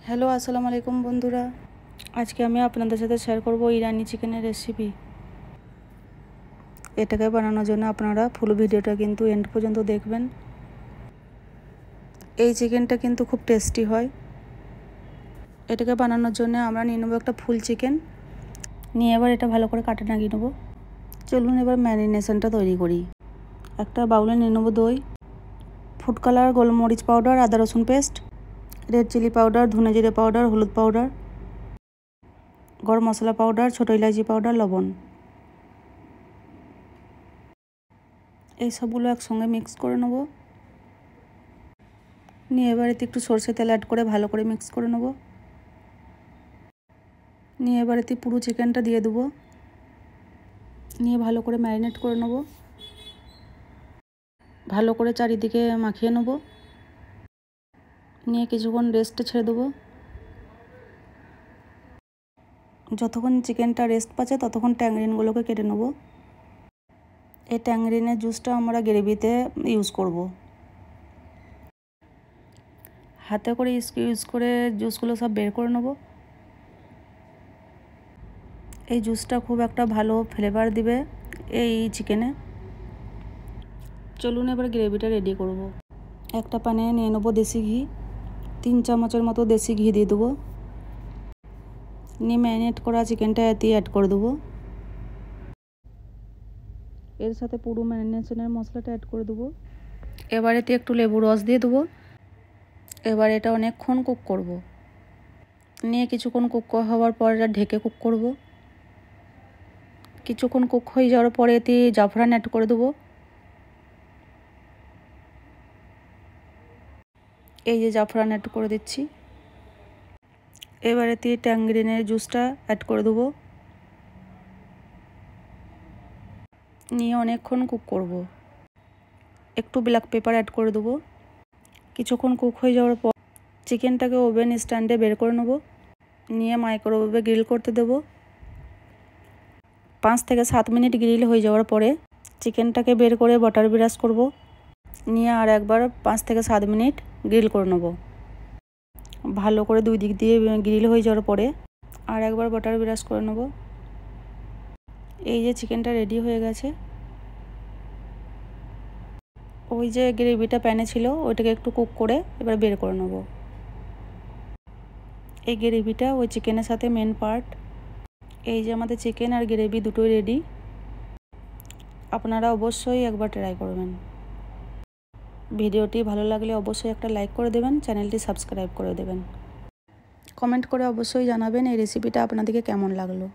Hello আসসালামু আলাইকুম বন্ধুরা, আজকে আমি আপনাদের সাথে শেয়ার করব ইরানি চিকেনের রেসিপি। এটাকে বানানোর জন্য আপনারা ফুল ভিডিওটা কিন্তু এন্ড পর্যন্ত দেখবেন। এই চিকেনটা কিন্তু খুব টেস্টি হয়। এটাকে বানানোর জন্য আমরা নিয়ে নেবো একটা ফুল চিকেন, নিয়ে এবার এটা ভালো করে কাটে লাগিয়ে নেবো। চলুন এবার ম্যারিনেশনটা তৈরি করি। একটা বাউলে নিয়ে নেবো দই, ফুড কালার, গোলমরিচ পাউডার, আদা রসুন পেস্ট, রেড চিলি পাউডার, ধনে জিরে পাউডার, হলুদ পাউডার, গরম মশলা পাউডার, ছোটো ইলাচি পাউডার, লবণ। এই সবগুলো একসঙ্গে মিক্স করে নেব। নিয়ে এবার এতে একটু সরষে তেল অ্যাড করে ভালো করে মিক্স করে নেব। নিয়ে এবার এতে পুরো চিকেনটা দিয়ে দেবো, নিয়ে ভালো করে ম্যারিনেট করে নেব। ভালো করে চারিদিকে মাখিয়ে নেব, নিয়ে কিছুক্ষণ রেস্টে ছেড়ে দেবো। যতক্ষণ চিকেনটা রেস্ট পাচ্ছে ততক্ষণ ট্যাংরিনগুলোকে কেটে নেব। এই ট্যাংরিনের জুসটা আমরা গ্রেভিতে ইউজ করব। হাতে করে ইউজ করে জুসগুলো সব বের করে নেব। এই জুসটা খুব একটা ভালো ফ্লেভার দিবে এই চিকেনে। চলুন এবার গ্রেভিটা রেডি করব। একটা প্যানে নিয়ে নেবো দেশি ঘি, 3 চামচের মতো দেশি ঘি দিয়ে দেবো। নিয়ে ম্যারিনেট করা চিকেনটা এতে অ্যাড করে দেবো। এর সাথে পুরো ম্যারিনেশনের মশলাটা অ্যাড করে দেবো। এবার এতে একটু লেবু রস দিয়ে দেবো। এবার এটা অনেকক্ষণ কুক করব। নিয়ে কিছুক্ষণ কুক হওয়ার পর এটা ঢেকে কুক করব। কিছুক্ষণ কুক হয়ে যাওয়ার পরে এতে জাফরান অ্যাড করে দেবো। এই যে জাফরান অ্যাড করে দিচ্ছি। এবার এতে ট্যাংরিনের জুসটা অ্যাড করে দেবো। নিয়ে অনেকক্ষণ কুক করব। একটু ব্ল্যাক পেপার অ্যাড করে দেবো। কিছুক্ষণ কুক হয়ে যাওয়ার পর চিকেনটাকে ওভেন স্ট্যান্ডে বের করে নেব। নিয়ে মাইক্রোওয়েভে গ্রিল করতে দেবো। 5 থেকে 7 মিনিট গ্রিল হয়ে যাওয়ার পরে চিকেনটাকে বের করে বাটার ব্রাশ করব। নিয়ে আর একবার 5 থেকে 7 মিনিট গ্রিল করে নেব। ভালো করে দুই দিক দিয়ে গ্রিল হয়ে যাওয়ার পরে আর একবার বাটার ব্রাশ করে নেব। এই যে চিকেনটা রেডি হয়ে গেছে। ওই যে গ্রেভিটা প্যানে ছিল ওইটাকে একটু কুক করে এবার বের করে নেব। এই গ্রেভিটা ওই চিকেনের সাথে মেন পার্ট। এই যে আমাদের চিকেন আর গ্রেভি দুটোই রেডি। আপনারা অবশ্যই একবার ট্রাই করবেন। ভিডিওটি ভালো লাগলে অবশ্যই একটা লাইক করে দেবেন, চ্যানেলটি সাবস্ক্রাইব করে দেবেন। কমেন্ট করে অবশ্যই জানাবেন এই রেসিপিটা আপনাদেরকে কেমন লাগলো।